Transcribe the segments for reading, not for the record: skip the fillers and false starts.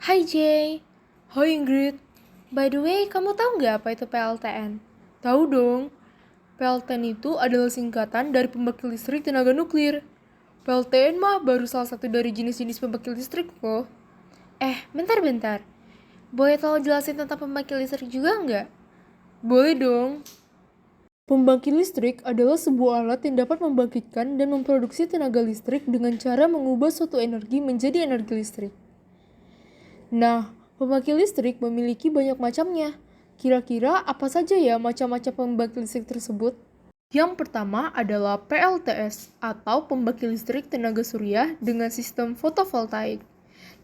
Hai Jay. Hai Ingrid. By the way, kamu tahu nggak apa itu PLTN? Tahu dong. PLTN itu adalah singkatan dari pembangkit listrik tenaga nuklir. PLTN mah baru salah satu dari jenis-jenis pembangkit listrik loh. Bentar-bentar. Boleh tolong jelasin tentang pembangkit listrik juga nggak? Boleh dong. Pembangkit listrik adalah sebuah alat yang dapat membangkitkan dan memproduksi tenaga listrik dengan cara mengubah suatu energi menjadi energi listrik. Nah, pembangkit listrik memiliki banyak macamnya. Kira-kira apa saja ya macam-macam pembangkit listrik tersebut? Yang pertama adalah PLTS atau pembangkit listrik tenaga surya dengan sistem fotovoltaik.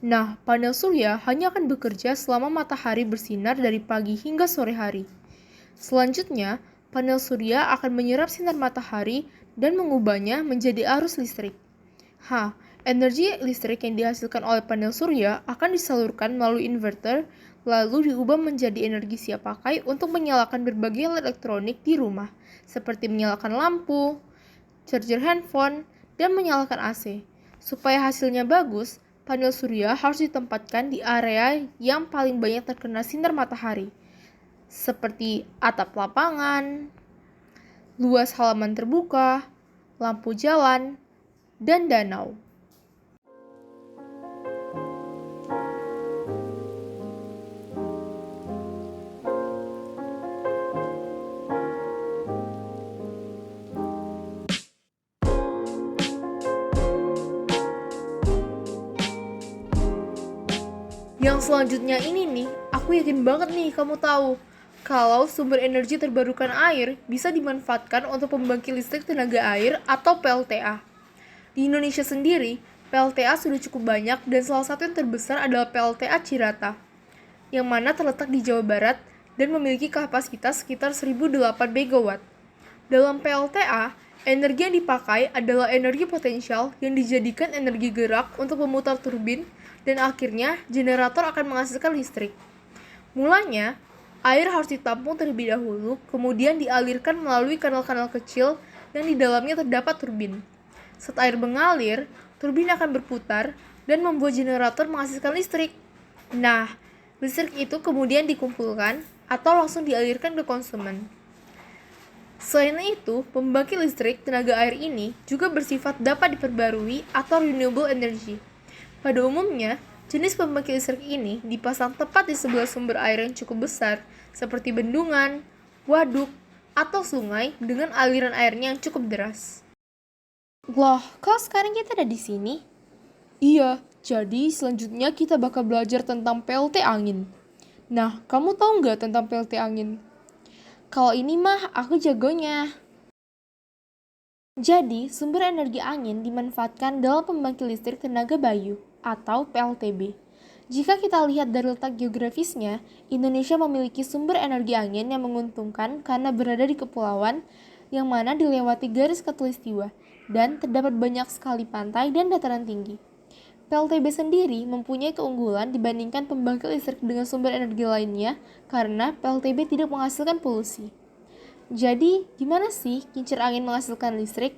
Nah, panel surya hanya akan bekerja selama matahari bersinar dari pagi hingga sore hari. Selanjutnya, panel surya akan menyerap sinar matahari dan mengubahnya menjadi arus listrik. Energi listrik yang dihasilkan oleh panel surya akan disalurkan melalui inverter, lalu diubah menjadi energi siap pakai untuk menyalakan berbagai alat elektronik di rumah, seperti menyalakan lampu, charger handphone, dan menyalakan AC. Supaya hasilnya bagus, panel surya harus ditempatkan di area yang paling banyak terkena sinar matahari, seperti atap lapangan, luas halaman terbuka, lampu jalan, dan danau. Yang selanjutnya ini nih, aku yakin banget nih kamu tahu kalau sumber energi terbarukan air bisa dimanfaatkan untuk pembangkit listrik tenaga air atau PLTA. Di Indonesia sendiri, PLTA sudah cukup banyak dan salah satu yang terbesar adalah PLTA Cirata, yang mana terletak di Jawa Barat dan memiliki kapasitas sekitar 1008 MW. Dalam PLTA, energi yang dipakai adalah energi potensial yang dijadikan energi gerak untuk memutar turbin dan akhirnya generator akan menghasilkan listrik. Mulanya, air harus ditampung terlebih dahulu, kemudian dialirkan melalui kanal-kanal kecil yang di dalamnya terdapat turbin. Saat air mengalir, turbin akan berputar dan membuat generator menghasilkan listrik. Nah, listrik itu kemudian dikumpulkan atau langsung dialirkan ke konsumen. Selain itu, pembangkit listrik tenaga air ini juga bersifat dapat diperbarui atau renewable energy. Pada umumnya, jenis pembangkit listrik ini dipasang tepat di sebelah sumber air yang cukup besar, seperti bendungan, waduk, atau sungai dengan aliran airnya yang cukup deras. Loh, kok sekarang kita ada di sini? Iya, jadi selanjutnya kita bakal belajar tentang PLT angin. Nah, kamu tahu nggak tentang PLT angin? Kalau ini mah aku jagonya. Jadi, sumber energi angin dimanfaatkan dalam pembangkit listrik tenaga bayu atau PLTB. Jika kita lihat dari letak geografisnya, Indonesia memiliki sumber energi angin yang menguntungkan karena berada di kepulauan yang mana dilewati garis khatulistiwa dan terdapat banyak sekali pantai dan dataran tinggi. PLTB sendiri mempunyai keunggulan dibandingkan pembangkit listrik dengan sumber energi lainnya karena PLTB tidak menghasilkan polusi. Jadi, gimana sih kincir angin menghasilkan listrik?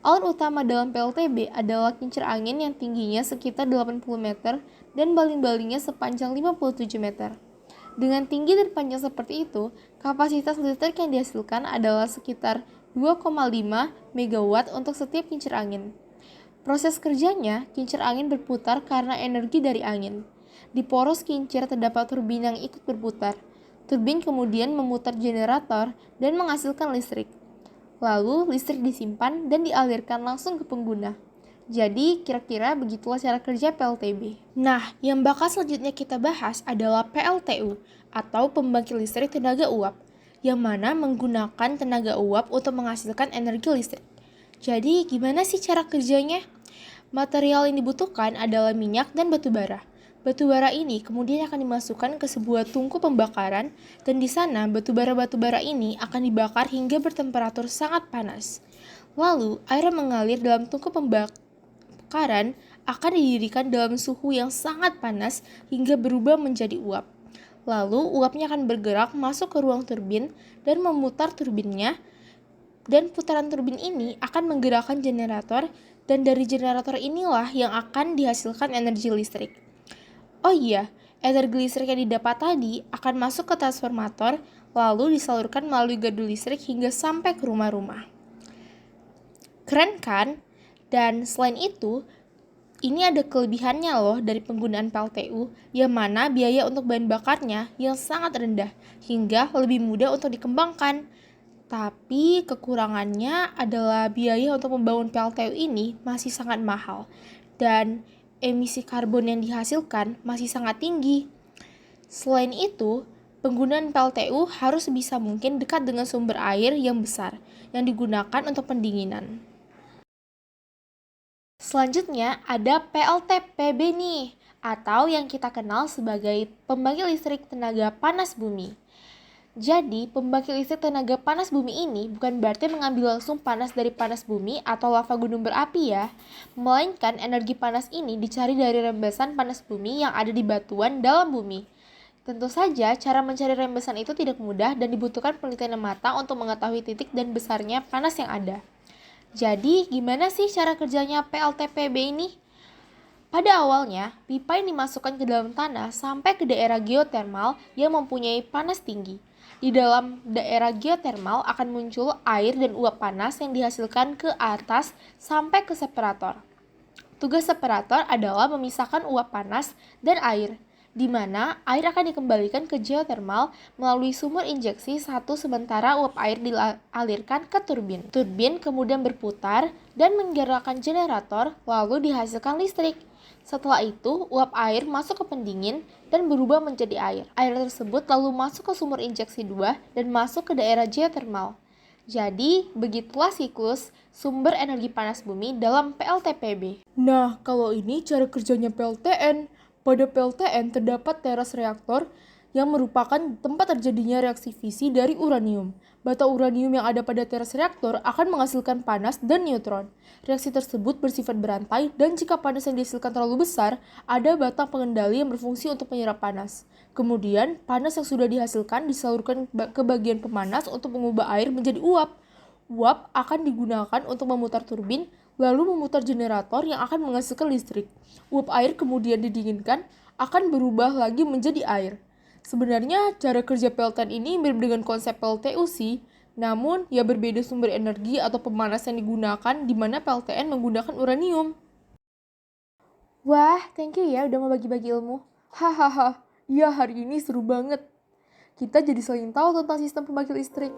Alat utama dalam PLTB adalah kincir angin yang tingginya sekitar 80 meter dan baling-balingnya sepanjang 57 meter. Dengan tinggi dan panjang seperti itu, kapasitas listrik yang dihasilkan adalah sekitar 2,5 megawatt untuk setiap kincir angin. Proses kerjanya, kincir angin berputar karena energi dari angin. Di poros kincir terdapat turbin yang ikut berputar. Turbin kemudian memutar generator dan menghasilkan listrik. Lalu, listrik disimpan dan dialirkan langsung ke pengguna. Jadi, kira-kira begitulah cara kerja PLTB. Nah, yang bakal selanjutnya kita bahas adalah PLTU atau pembangkit listrik tenaga uap, yang mana menggunakan tenaga uap untuk menghasilkan energi listrik. Jadi, gimana sih cara kerjanya? Material yang dibutuhkan adalah minyak dan batu bara. Batu bara ini kemudian akan dimasukkan ke sebuah tungku pembakaran dan di sana batu bara ini akan dibakar hingga bertemperatur sangat panas. Lalu, air yang mengalir dalam tungku pembakaran akan didirikan dalam suhu yang sangat panas hingga berubah menjadi uap. Lalu, uapnya akan bergerak masuk ke ruang turbin dan memutar turbinnya, dan putaran turbin ini akan menggerakkan generator, dan dari generator inilah yang akan dihasilkan energi listrik. Oh iya, energi listrik yang didapat tadi akan masuk ke transformator, lalu disalurkan melalui gardu listrik hingga sampai ke rumah-rumah. Keren kan? Dan selain itu, ini ada kelebihannya loh dari penggunaan PLTU, yang mana biaya untuk bahan bakarnya yang sangat rendah, hingga lebih mudah untuk dikembangkan. Tapi kekurangannya adalah biaya untuk membangun PLTU ini masih sangat mahal, dan emisi karbon yang dihasilkan masih sangat tinggi. Selain itu, penggunaan PLTU harus sebisa mungkin dekat dengan sumber air yang besar yang digunakan untuk pendinginan. Selanjutnya ada PLTPB nih, atau yang kita kenal sebagai pembangkit listrik tenaga panas bumi. Jadi, pembangkit listrik tenaga panas bumi ini bukan berarti mengambil langsung panas dari panas bumi atau lava gunung berapi ya, melainkan energi panas ini dicari dari rembesan panas bumi yang ada di batuan dalam bumi. Tentu saja, cara mencari rembesan itu tidak mudah dan dibutuhkan penelitian yang matang untuk mengetahui titik dan besarnya panas yang ada. Jadi, gimana sih cara kerjanya PLTPB ini? Pada awalnya, pipa yang dimasukkan ke dalam tanah sampai ke daerah geotermal yang mempunyai panas tinggi. Di dalam daerah geotermal akan muncul air dan uap panas yang dihasilkan ke atas sampai ke separator. Tugas separator adalah memisahkan uap panas dan air, di mana air akan dikembalikan ke geotermal melalui sumur injeksi satu sementara uap air dialirkan ke turbin. Turbin kemudian berputar dan menggerakkan generator lalu dihasilkan listrik. Setelah itu, uap air masuk ke pendingin dan berubah menjadi air. Air tersebut lalu masuk ke sumur injeksi 2 dan masuk ke daerah geotermal. Jadi, begitulah siklus sumber energi panas bumi dalam PLTPB. Nah, kalau ini cara kerjanya PLTN. Pada PLTN terdapat teras reaktor yang merupakan tempat terjadinya reaksi fisi dari uranium. Bata uranium yang ada pada teras reaktor akan menghasilkan panas dan neutron. Reaksi tersebut bersifat berantai dan jika panas yang dihasilkan terlalu besar, ada batang pengendali yang berfungsi untuk menyerap panas. Kemudian, panas yang sudah dihasilkan disalurkan ke bagian pemanas untuk mengubah air menjadi uap. Uap akan digunakan untuk memutar turbin, lalu memutar generator yang akan menghasilkan listrik. Uap air kemudian didinginkan, akan berubah lagi menjadi air. Sebenarnya cara kerja PLTN ini mirip dengan konsep PLTU sih, namun ya berbeda sumber energi atau pemanas yang digunakan di mana PLTN menggunakan uranium. Wah, thank you ya udah mau bagi-bagi ilmu. Hahaha, iya hari ini seru banget. Kita jadi saling tahu tentang sistem pembangkit listrik.